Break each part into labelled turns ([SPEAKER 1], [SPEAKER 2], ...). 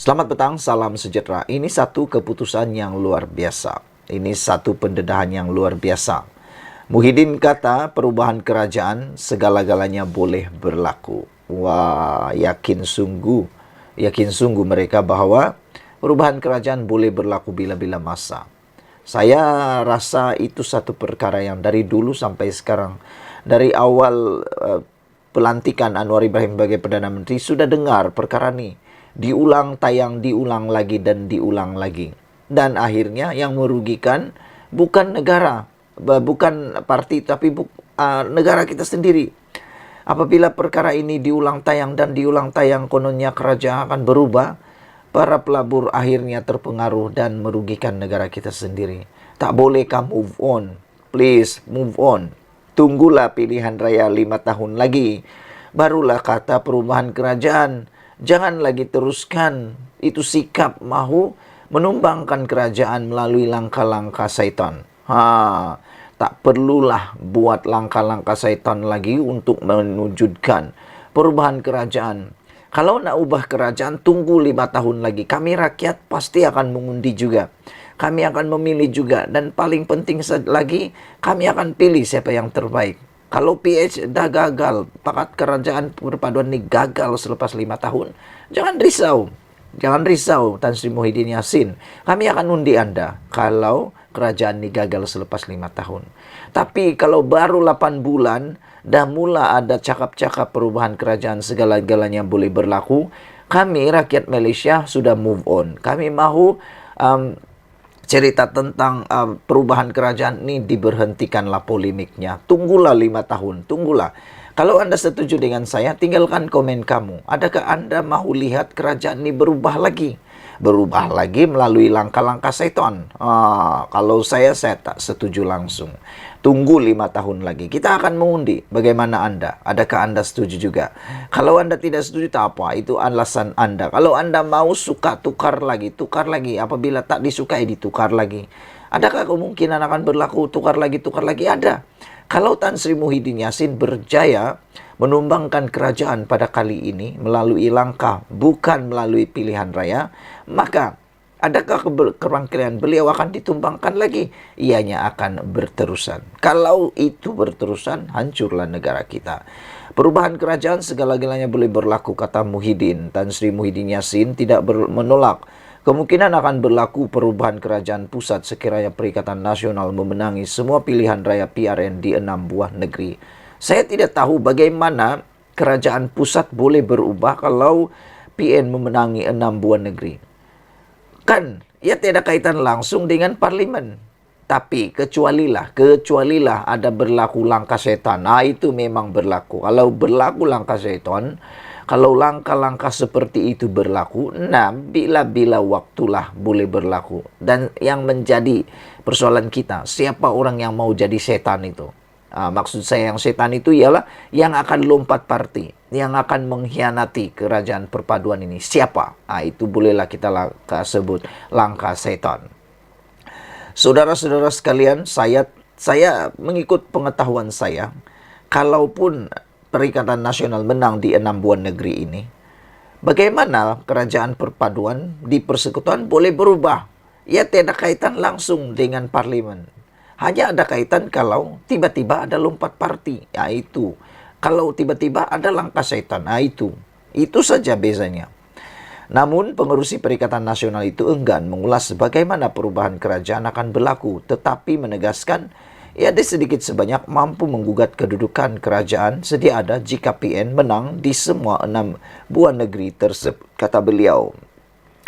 [SPEAKER 1] Selamat petang, salam sejahtera. Ini satu keputusan yang luar biasa. Ini satu pendedahan yang luar biasa. Muhyiddin kata perubahan kerajaan segala-galanya boleh berlaku. Wah, yakin sungguh mereka bahwa perubahan kerajaan boleh berlaku bila-bila masa. Saya rasa itu satu perkara yang dari dulu sampai sekarang, dari awal pelantikan Anwar Ibrahim sebagai Perdana Menteri, sudah dengar perkara ini. Diulang tayang, diulang lagi dan diulang lagi. Dan akhirnya yang merugikan bukan negara, bukan parti, tapi negara kita sendiri. Apabila perkara ini diulang tayang dan diulang tayang, kononnya kerajaan akan berubah, para pelabur akhirnya terpengaruh dan merugikan negara kita sendiri. Tak bolehkah move on? Please, move on. Tunggulah pilihan raya 5 tahun lagi. Barulah kata perubahan kerajaan. Jangan lagi teruskan itu sikap mahu menumbangkan kerajaan melalui langkah-langkah syaitan. Tak perlulah buat langkah-langkah syaitan lagi untuk menwujudkan perubahan kerajaan. Kalau nak ubah kerajaan, tunggu 5 tahun lagi. Kami rakyat pasti akan mengundi juga. Kami akan memilih juga. Dan paling penting lagi, kami akan pilih siapa yang terbaik. Kalau PH dah gagal, pakat kerajaan perpaduan ini gagal selepas 5 tahun, jangan risau. Jangan risau, Tan Sri Muhyiddin Yassin. Kami akan undi Anda kalau kerajaan ini gagal selepas 5 tahun. Tapi kalau baru 8 bulan, dah mula ada cakap-cakap perubahan kerajaan segala-galanya boleh berlaku, kami rakyat Malaysia sudah move on. Kami mahu cerita tentang perubahan kerajaan ini diberhentikanlah polemiknya. Tunggulah 5 tahun, tunggulah. Kalau Anda setuju dengan saya, tinggalkan komen kamu. Adakah Anda mahu lihat kerajaan ini berubah lagi? Berubah lagi melalui langkah-langkah syaitan. Kalau saya tak setuju langsung. Tunggu 5 tahun lagi. Kita akan mengundi bagaimana Anda. Adakah Anda setuju juga? Kalau Anda tidak setuju, tak apa. Itu alasan Anda. Kalau Anda mau suka, tukar lagi. Tukar lagi. Apabila tak disukai, ditukar lagi. Adakah kemungkinan akan berlaku tukar lagi? Ada. Kalau Tan Sri Muhyiddin Yassin berjaya menumbangkan kerajaan pada kali ini melalui langkah, bukan melalui pilihan raya, maka adakah kemungkinan beliau akan ditumbangkan lagi? Ianya akan berterusan. Kalau itu berterusan, hancurlah negara kita. Perubahan kerajaan segala-galanya boleh berlaku, kata Muhyiddin. Tan Sri Muhyiddin Yassin tidak menolak kemungkinan akan berlaku perubahan kerajaan pusat sekiranya Perikatan Nasional memenangi semua pilihan raya PRN di 6 buah negeri. Saya tidak tahu bagaimana kerajaan pusat boleh berubah kalau PN memenangi 6 buah negeri. Kan, ia tidak kaitan langsung dengan parlimen. Tapi kecualilah ada berlaku langkah syaitan. Itu memang berlaku. Kalau berlaku langkah syaitan, kalau langkah-langkah seperti itu berlaku, bila-bila waktulah boleh berlaku. Dan yang menjadi persoalan kita, siapa orang yang mau jadi setan itu? Maksud saya yang setan itu ialah yang akan lompat parti, yang akan mengkhianati kerajaan perpaduan ini. Siapa? Itu bolehlah kita sebut langkah setan. Saudara-saudara sekalian, saya mengikut pengetahuan saya, kalaupun Perikatan Nasional menang di 6 buah negeri ini, bagaimana kerajaan perpaduan di persekutuan boleh berubah? Ia tidak kaitan langsung dengan parlimen. Hanya ada kaitan kalau tiba-tiba ada lompat parti. Itu. Kalau tiba-tiba ada langkah syaitan. Itu. Itu saja bezanya. Namun pengerusi Perikatan Nasional itu enggan mengulas bagaimana perubahan kerajaan akan berlaku, tetapi menegaskan ia sedikit sebanyak mampu menggugat kedudukan kerajaan sedia ada jika PN menang di semua 6 buah negeri tersebut. Kata beliau,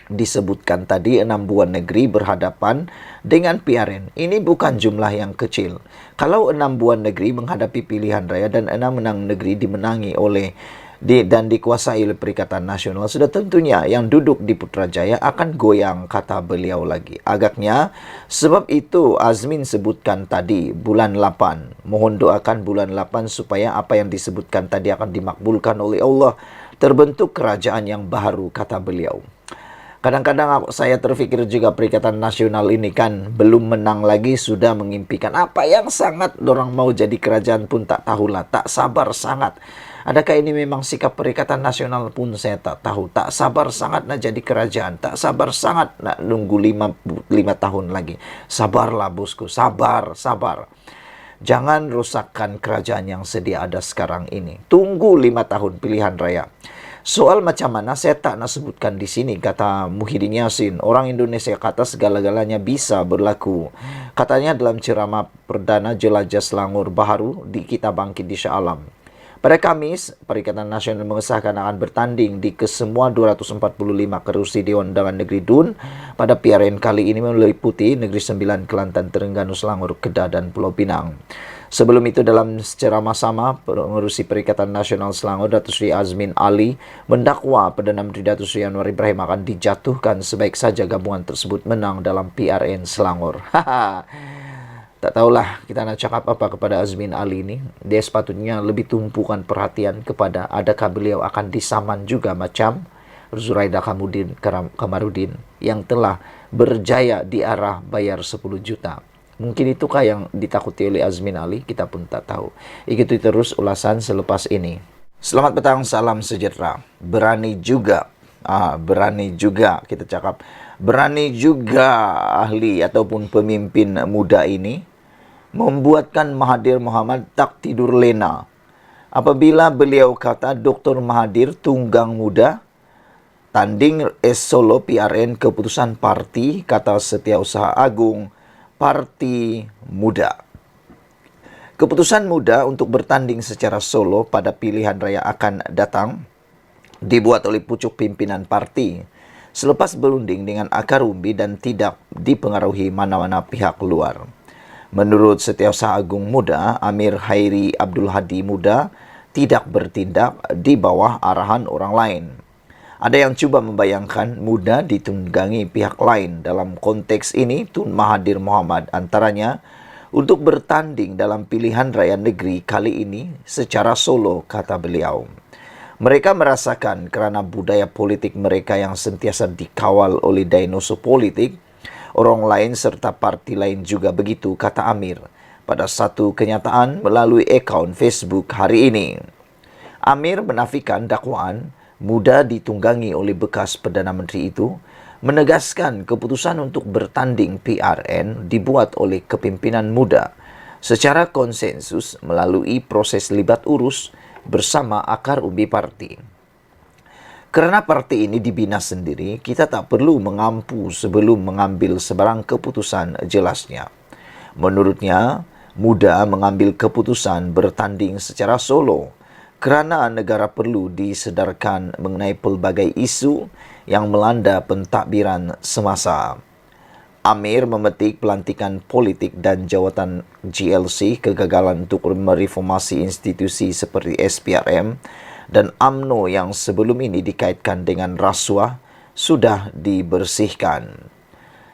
[SPEAKER 1] disebutkan tadi 6 buah negeri berhadapan dengan PRN. Ini bukan jumlah yang kecil. Kalau 6 buah negeri menghadapi pilihan raya dan 6 negeri dimenangi oleh dan dikuasai oleh Perikatan Nasional, sudah tentunya yang duduk di Putrajaya akan goyang, kata beliau lagi. Agaknya sebab itu Azmin sebutkan tadi bulan 8. Mohon doakan bulan 8 supaya apa yang disebutkan tadi akan dimakbulkan oleh Allah. Terbentuk kerajaan yang baru, kata beliau. Kadang-kadang saya terfikir juga Perikatan Nasional ini kan belum menang lagi sudah mengimpikan apa yang sangat dorang mau jadi kerajaan pun tak tahulah, tak sabar sangat. Adakah ini memang sikap Perikatan Nasional pun saya tak tahu. Tak sabar sangat nak jadi kerajaan. Tak sabar sangat nak nunggu 5 tahun lagi. Sabarlah bosku, sabar, sabar. Jangan rosakkan kerajaan yang sedia ada sekarang ini. Tunggu 5 tahun pilihan raya. Soal macam mana saya tak nak sebutkan di sini, kata Muhyiddin Yassin. Orang Indonesia kata segala-galanya bisa berlaku. Katanya dalam ceramah perdana Jelajah Selangor Baharu di Kita Bangkit di Shah Alam. Pada Kamis, Perikatan Nasional mengesahkan akan bertanding di kesemua 245 kerusi Dewan Undangan Negeri DUN pada PRN kali ini meliputi Negeri Sembilan, Kelantan, Terengganu, Selangor, Kedah, dan Pulau Pinang. Sebelum itu dalam ceramah sama, pengurusi Perikatan Nasional Selangor Datuk Seri Azmin Ali mendakwa Perdana Menteri Datuk Seri Anwar Ibrahim akan dijatuhkan sebaik saja gabungan tersebut menang dalam PRN Selangor. Tak tahulah kita nak cakap apa kepada Azmin Ali ini. Dia sepatutnya lebih tumpukan perhatian kepada adakah beliau akan disaman juga macam Zuraida Kamarudin yang telah berjaya di arah bayar 10 juta. Mungkin itukah yang ditakuti oleh Azmin Ali? Kita pun tak tahu. Ikuti terus ulasan selepas ini. Selamat petang, salam sejahtera. Berani juga kita cakap. Berani juga ahli ataupun pemimpin muda ini membuatkan Mahathir Mohamad tak tidur lena. Apabila beliau kata Dr. Mahathir tunggang muda, tanding Solo PRN keputusan parti, kata Setiausaha Agung, Parti Muda. Keputusan muda untuk bertanding secara solo pada pilihan raya akan datang dibuat oleh pucuk pimpinan parti selepas berunding dengan akar umbi dan tidak dipengaruhi mana-mana pihak luar. Menurut Setiausaha Agung Muda, Amir Hairi Abdul Hadi Muda tidak bertindak di bawah arahan orang lain. Ada yang cuba membayangkan muda ditunggangi pihak lain. Dalam konteks ini, Tun Mahathir Mohamad antaranya untuk bertanding dalam pilihan raya negeri kali ini secara solo, kata beliau. Mereka merasakan kerana budaya politik mereka yang sentiasa dikawal oleh dinosaur politik, orang lain serta parti lain juga begitu, kata Amir pada satu kenyataan melalui akaun Facebook hari ini. Amir menafikan dakwaan muda ditunggangi oleh bekas Perdana Menteri itu, menegaskan keputusan untuk bertanding PRN dibuat oleh kepimpinan muda secara konsensus melalui proses libat urus bersama akar umbi parti. Kerana parti ini dibina sendiri, kita tak perlu mengampu sebelum mengambil sebarang keputusan jelasnya. Menurutnya, muda mengambil keputusan bertanding secara solo kerana negara perlu disedarkan mengenai pelbagai isu yang melanda pentadbiran semasa. Amir memetik pelantikan politik dan jawatan GLC, kegagalan untuk mereformasi institusi seperti SPRM dan UMNO yang sebelum ini dikaitkan dengan rasuah sudah dibersihkan.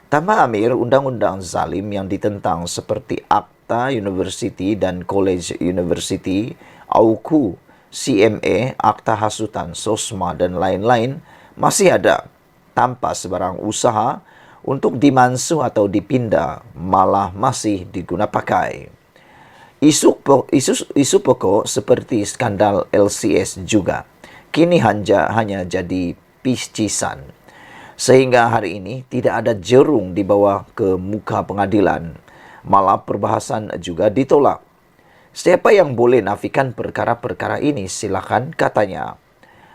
[SPEAKER 1] Tambah Amir, undang-undang zalim yang ditentang seperti Akta University dan College University, AUKU, CMA, Akta Hasutan, SOSMA dan lain-lain masih ada tanpa sebarang usaha untuk dimansuh atau dipindah, malah masih diguna pakai. Isu pokok seperti skandal LCS juga kini hanya jadi piscisan. Sehingga hari ini tidak ada jerung dibawa ke muka pengadilan, malah perbahasan juga ditolak. Siapa yang boleh nafikan perkara-perkara ini silakan, katanya.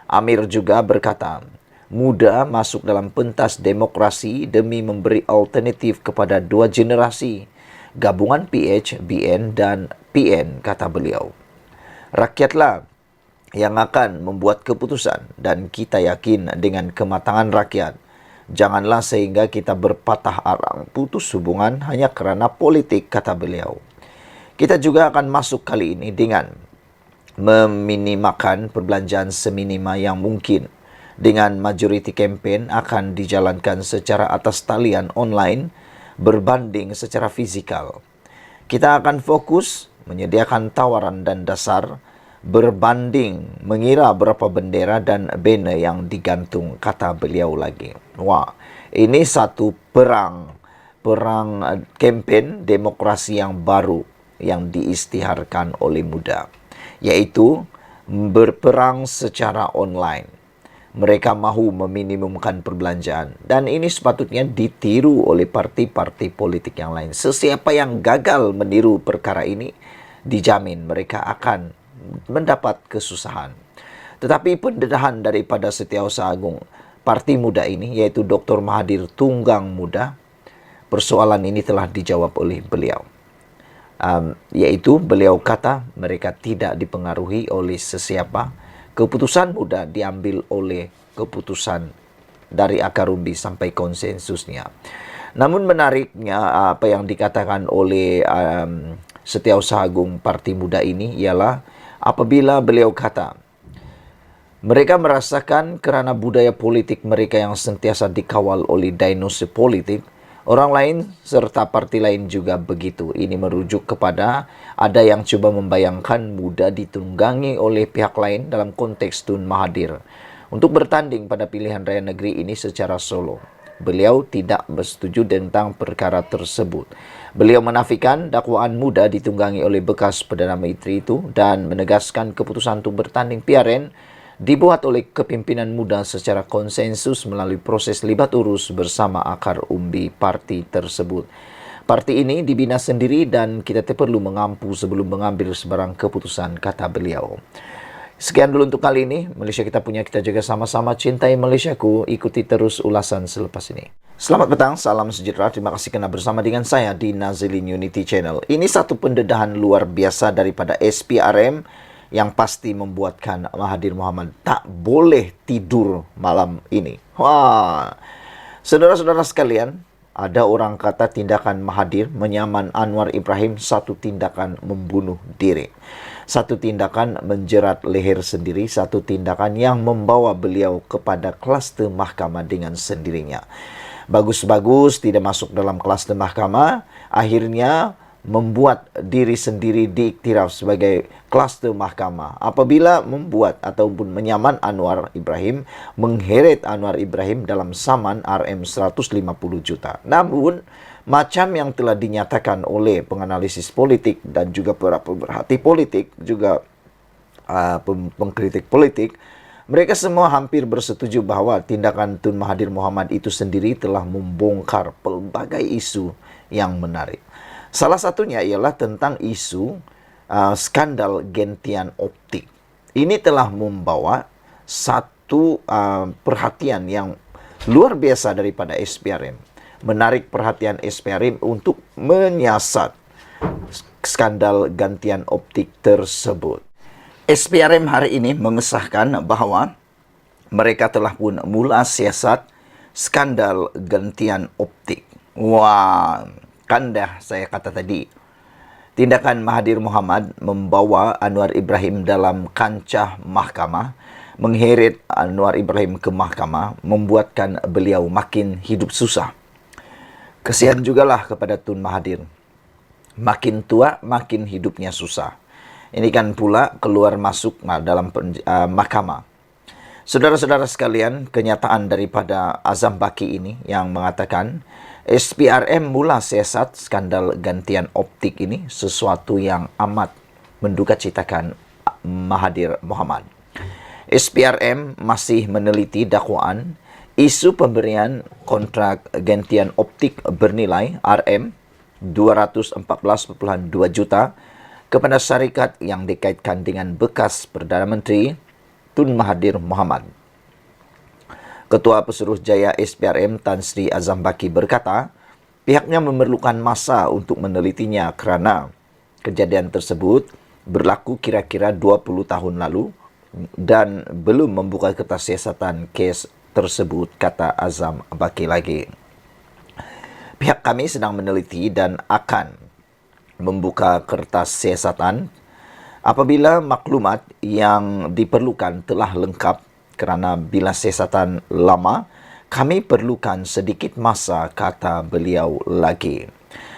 [SPEAKER 1] Amir juga berkata, muda masuk dalam pentas demokrasi demi memberi alternatif kepada dua generasi, gabungan PH, BN dan PN, kata beliau. Rakyatlah yang akan membuat keputusan dan kita yakin dengan kematangan rakyat. Janganlah sehingga kita berpatah arang putus hubungan hanya kerana politik, kata beliau. Kita juga akan masuk kali ini dengan meminimakan perbelanjaan seminima yang mungkin. Dengan majority campaign akan dijalankan secara atas talian online berbanding secara fizikal. Kita akan fokus menyediakan tawaran dan dasar berbanding mengira berapa bendera dan banner yang digantung, kata beliau lagi. Wah, ini satu perang kempen demokrasi yang baru yang diisytiharkan oleh muda, yaitu berperang secara online. Mereka mahu meminimumkan perbelanjaan dan ini sepatutnya ditiru oleh parti-parti politik yang lain. Sesiapa yang gagal meniru perkara ini, dijamin mereka akan mendapat kesusahan. Tetapi pendedahan daripada Setiausaha Agung Parti Muda ini, yaitu Dr. Mahathir Tunggang Muda, persoalan ini telah dijawab oleh beliau. Yaitu beliau kata mereka tidak dipengaruhi oleh sesiapa. Keputusan mudah diambil oleh keputusan dari akar umbi sampai konsensusnya. Namun menariknya apa yang dikatakan oleh Setiausaha Agung Parti Muda ini ialah apabila beliau kata mereka merasakan kerana budaya politik mereka yang sentiasa dikawal oleh dinosaur politik, orang lain serta parti lain juga begitu. Ini merujuk kepada ada yang cuba membayangkan muda ditunggangi oleh pihak lain dalam konteks Tun Mahathir untuk bertanding pada pilihan raya negeri ini secara solo. Beliau tidak bersetuju tentang perkara tersebut. Beliau menafikan dakwaan muda ditunggangi oleh bekas Perdana Menteri itu dan menegaskan keputusan untuk bertanding PRN dibuat oleh kepimpinan muda secara konsensus melalui proses libat urus bersama akar umbi parti tersebut. Parti ini dibina sendiri dan kita perlu mengampu sebelum mengambil sebarang keputusan, kata beliau. Sekian dulu untuk kali ini. Malaysia kita punya, kita jaga sama-sama. Cintai Malaysiaku. Ikuti terus ulasan selepas ini. Selamat petang, salam sejahtera. Terima kasih kerana bersama dengan saya di Nazilin Unity Channel. Ini satu pendedahan luar biasa daripada SPRM yang pasti membuatkan Mahathir Mohamad tak boleh tidur malam ini. Wah, saudara-saudara sekalian, ada orang kata tindakan Mahathir menyaman Anwar Ibrahim satu tindakan membunuh diri. Satu tindakan menjerat leher sendiri, satu tindakan yang membawa beliau kepada kluster mahkamah dengan sendirinya. Bagus-bagus tidak masuk dalam kluster mahkamah, akhirnya membuat diri sendiri diiktiraf sebagai kluster mahkamah. Apabila membuat ataupun menyaman Anwar Ibrahim, mengheret Anwar Ibrahim dalam saman RM 150 juta. Namun, macam yang telah dinyatakan oleh penganalisis politik dan juga para pemerhati politik, juga pengkritik politik, mereka semua hampir bersetuju bahawa tindakan Tun Mahathir Mohamad itu sendiri telah membongkar pelbagai isu yang menarik. Salah satunya ialah tentang isu skandal gentian optik. Ini telah membawa satu perhatian yang luar biasa daripada SPRM. Menarik perhatian SPRM untuk menyiasat skandal gantian optik tersebut. SPRM hari ini mengesahkan bahawa mereka telah pun mula siasat skandal gantian optik. Wah, kan dah saya kata tadi, tindakan Mahathir Mohamad membawa Anwar Ibrahim dalam kancah mahkamah, mengheret Anwar Ibrahim ke mahkamah, membuatkan beliau makin hidup susah. Kesian jugalah kepada Tun Mahathir. Makin tua, makin hidupnya susah. Ini kan pula keluar masuk dalam mahkamah. Saudara-saudara sekalian, kenyataan daripada Azam Baki ini yang mengatakan SPRM mula siasat skandal gantian optik ini sesuatu yang amat mendukacitakan Mahathir Mohamad. SPRM masih meneliti dakwaan isu pemberian kontrak gantian optik bernilai RM 214.2 juta kepada syarikat yang dikaitkan dengan bekas Perdana Menteri Tun Mahathir Mohamad. Ketua Pesuruhjaya SPRM Tan Sri Azam Baki berkata, pihaknya memerlukan masa untuk menelitinya kerana kejadian tersebut berlaku kira-kira 20 tahun lalu dan belum membuka kertas siasatan kes tersebut, kata Azam Baki lagi. Pihak kami sedang meneliti dan akan membuka kertas siasatan apabila maklumat yang diperlukan telah lengkap. Kerana bila siasatan lama, kami perlukan sedikit masa, kata beliau lagi.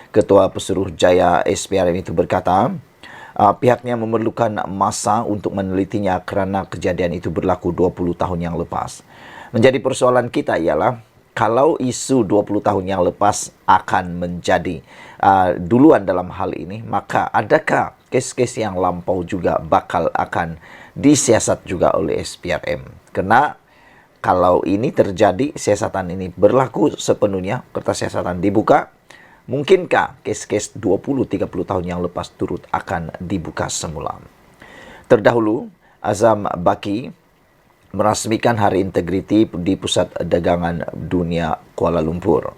[SPEAKER 1] Ketua Pesuruhjaya SPRM itu berkata, pihaknya memerlukan masa untuk menelitinya kerana kejadian itu berlaku 20 tahun yang lepas. Menjadi persoalan kita ialah, kalau isu 20 tahun yang lepas akan menjadi duluan dalam hal ini, maka adakah kes-kes yang lampau juga bakal akan disiasat juga oleh SPRM. Karena kalau ini terjadi, siasatan ini berlaku sepenuhnya, kertas siasatan dibuka, mungkinkah kes-kes 20-30 tahun yang lepas turut akan dibuka semula? Terdahulu, Azam Baki merasmikan Hari Integriti di Pusat Dagangan Dunia Kuala Lumpur.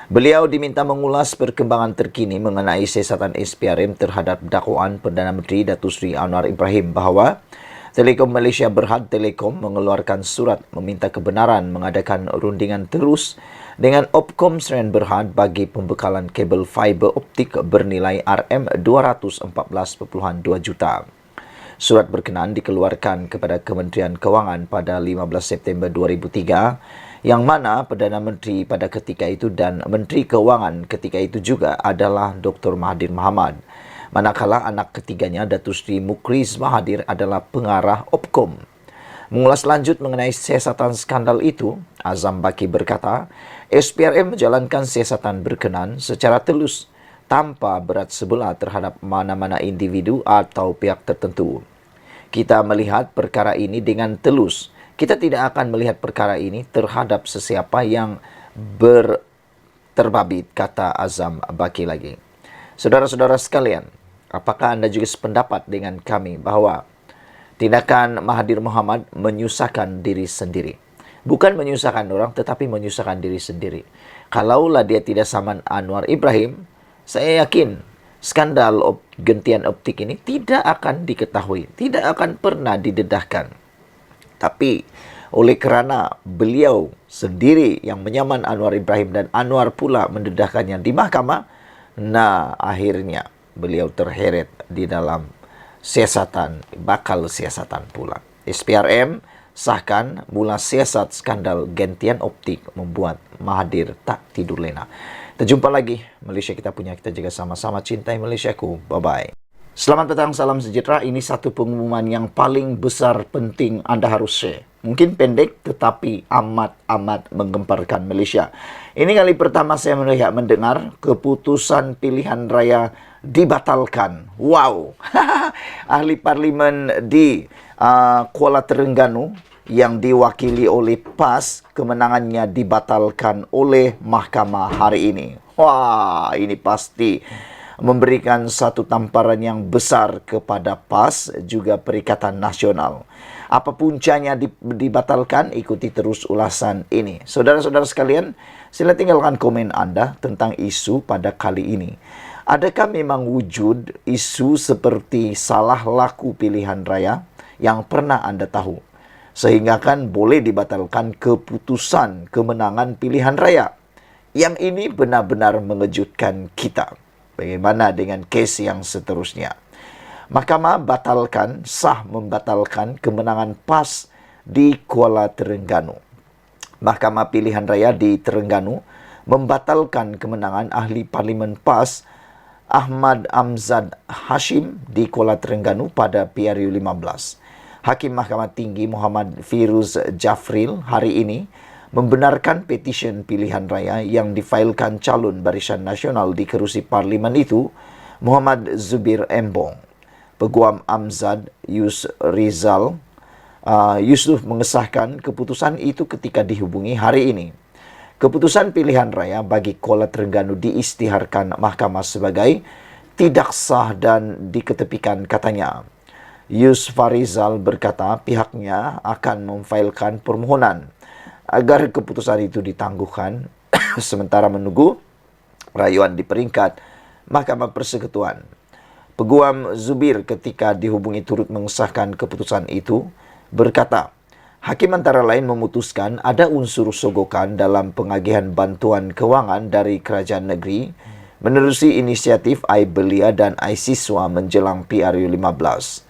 [SPEAKER 1] Beliau diminta mengulas perkembangan terkini mengenai siasatan SPRM terhadap dakwaan Perdana Menteri Datuk Seri Anwar Ibrahim bahawa Telekom Malaysia Berhad Telekom mengeluarkan surat meminta kebenaran mengadakan rundingan terus dengan Opkom Sdn Berhad bagi pembekalan kabel fiber optik bernilai RM214.2 juta. Surat berkenaan dikeluarkan kepada Kementerian Kewangan pada 15 September 2003 yang mana Perdana Menteri pada ketika itu dan Menteri Kewangan ketika itu juga adalah Dr. Mahathir Mohamad. Manakala anak ketiganya Datuk Seri Mukriz Mahathir adalah pengarah Opkom. Mengulas lanjut mengenai siasatan skandal itu, Azam Baki berkata, SPRM menjalankan siasatan berkenaan secara telus tanpa berat sebelah terhadap mana-mana individu atau pihak tertentu. Kita melihat perkara ini dengan telus. Kita tidak akan melihat perkara ini terhadap sesiapa yang terbabit, kata Azam Baki lagi. Saudara-saudara sekalian, apakah anda juga sependapat dengan kami bahawa tindakan Mahathir Mohamad menyusahkan diri sendiri? Bukan menyusahkan orang, tetapi menyusahkan diri sendiri. Kalaulah dia tidak saman Anwar Ibrahim, saya yakin skandal gentian optik ini tidak akan diketahui, tidak akan pernah didedahkan. Tapi oleh kerana beliau sendiri yang menyaman Anwar Ibrahim dan Anwar pula mendedahkannya di mahkamah, nah akhirnya beliau terheret di dalam siasatan, bakal siasatan pula. SPRM sahkan mula siasat skandal gentian optik membuat Mahathir tak tidur lena. Kita jumpa lagi. Malaysia kita punya, kita jaga sama-sama. Cintai Malaysiaku. Bye-bye. Selamat petang, salam sejahtera. Ini satu pengumuman yang paling besar, penting, anda harus share. Mungkin pendek tetapi amat-amat menggemparkan Malaysia. Ini kali pertama saya melihat mendengar keputusan pilihan raya dibatalkan. Wow. Ahli Parlimen di Kuala Terengganu yang diwakili oleh PAS, kemenangannya dibatalkan oleh mahkamah hari ini. Wah, ini pasti memberikan satu tamparan yang besar kepada PAS juga Perikatan Nasional. Apa puncanya dibatalkan? Ikuti terus ulasan ini. Saudara-saudara sekalian, sila tinggalkan komen anda tentang isu pada kali ini. Adakah memang wujud isu seperti salah laku pilihan raya yang pernah anda tahu? Sehingga kan boleh dibatalkan keputusan kemenangan pilihan raya. Yang ini benar-benar mengejutkan kita. Bagaimana dengan kes yang seterusnya? Mahkamah sah membatalkan kemenangan PAS di Kuala Terengganu. Mahkamah Pilihan Raya di Terengganu membatalkan kemenangan ahli Parlimen PAS Ahmad Amzad Hashim di Kuala Terengganu pada PRU 15. Hakim Mahkamah Tinggi Muhammad Firuz Jafril hari ini membenarkan petisyen pilihan raya yang difailkan calon Barisan Nasional di kerusi Parlimen itu, Muhammad Zubir Embong. Peguam Amzad Yusuf mengesahkan keputusan itu ketika dihubungi hari ini. Keputusan pilihan raya bagi Kuala Terengganu diisytiharkan mahkamah sebagai tidak sah dan diketepikan, katanya. Yus Farizal berkata pihaknya akan memfailkan permohonan agar keputusan itu ditangguhkan sementara menunggu rayuan di peringkat Mahkamah Persekutuan. Peguam Zubir ketika dihubungi turut mengesahkan keputusan itu berkata, hakim antara lain memutuskan ada unsur sogokan dalam pengagihan bantuan kewangan dari kerajaan negeri menerusi inisiatif Aibelia dan Aisiswa menjelang PRU 15.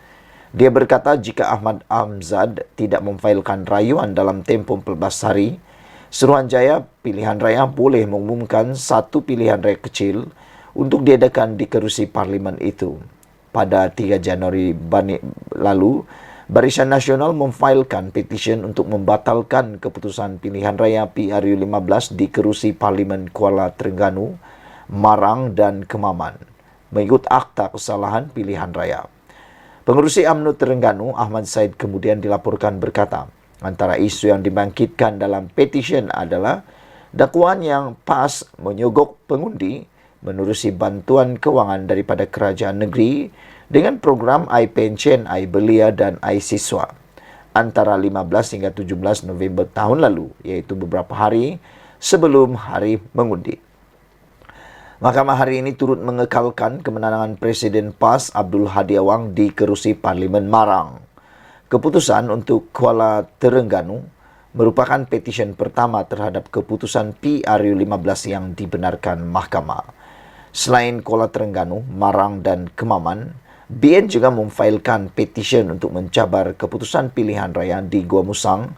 [SPEAKER 1] Dia berkata jika Ahmad Amzad tidak memfailkan rayuan dalam tempoh 14 hari, Suruhanjaya Pilihan Raya boleh mengumumkan satu pilihan raya kecil untuk diadakan di kerusi Parlimen itu. Pada 3 Januari lalu, Barisan Nasional memfailkan petisyen untuk membatalkan keputusan pilihan raya PRU 15 di kerusi Parlimen Kuala Terengganu, Marang dan Kemaman, mengikut Akta Kesalahan Pilihan Raya. Pengerusi UMNO Terengganu, Ahmad Said, kemudian dilaporkan berkata, antara isu yang dibangkitkan dalam petisyen adalah dakwaan yang PAS menyogok pengundi menerusi bantuan kewangan daripada kerajaan negeri dengan program iPension, iBelia dan iSiswa antara 15 hingga 17 November tahun lalu, iaitu beberapa hari sebelum hari mengundi. Mahkamah hari ini turut mengekalkan kemenangan Presiden PAS Abdul Hadi Awang di kerusi Parlimen Marang. Keputusan untuk Kuala Terengganu merupakan petisyen pertama terhadap keputusan PRU15 yang dibenarkan mahkamah. Selain Kuala Terengganu, Marang dan Kemaman, BN juga memfailkan petisyen untuk mencabar keputusan pilihan raya di Gua Musang,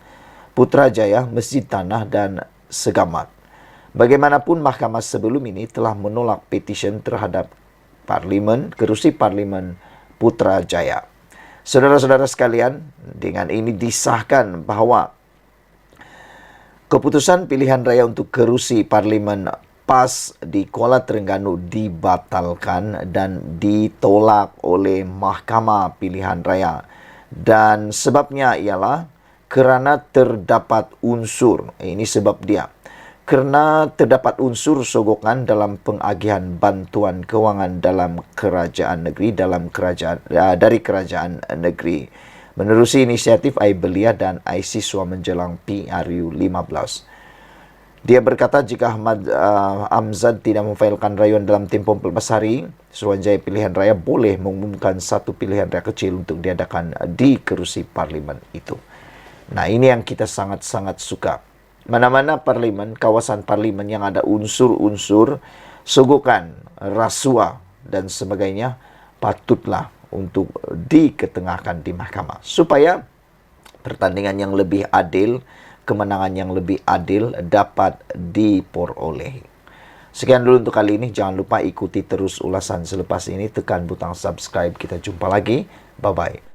[SPEAKER 1] Putrajaya, Masjid Tanah dan Segamat. Bagaimanapun, mahkamah sebelum ini telah menolak petisyen terhadap kerusi Parlimen Putrajaya. Saudara-saudara sekalian, dengan ini disahkan bahawa keputusan pilihan raya untuk kerusi Parlimen PAS di Kuala Terengganu dibatalkan dan ditolak oleh Mahkamah Pilihan Raya. Dan sebabnya ialah kerana terdapat unsur, ini sebab dia, kerana terdapat unsur sogokan dalam pengagihan bantuan kewangan dalam kerajaan negeri dari kerajaan negeri menerusi inisiatif iBelia dan iSiswa menjelang PRU 15. Dia berkata jika Ahmad Amzad tidak memfailkan rayuan dalam tempoh 14 hari, Suruhanjaya Pilihan Raya boleh mengumumkan satu pilihan raya kecil untuk diadakan di kerusi parlimen itu. Nah, ini yang kita sangat-sangat suka. Mana-mana parlimen, kawasan parlimen yang ada unsur-unsur sogokan, rasuah dan sebagainya, patutlah untuk diketengahkan di mahkamah supaya pertandingan yang lebih adil, kemenangan yang lebih adil dapat diperolehi. Sekian dulu untuk kali ini. Jangan lupa ikuti terus ulasan selepas ini. Tekan butang subscribe. Kita jumpa lagi. Bye-bye.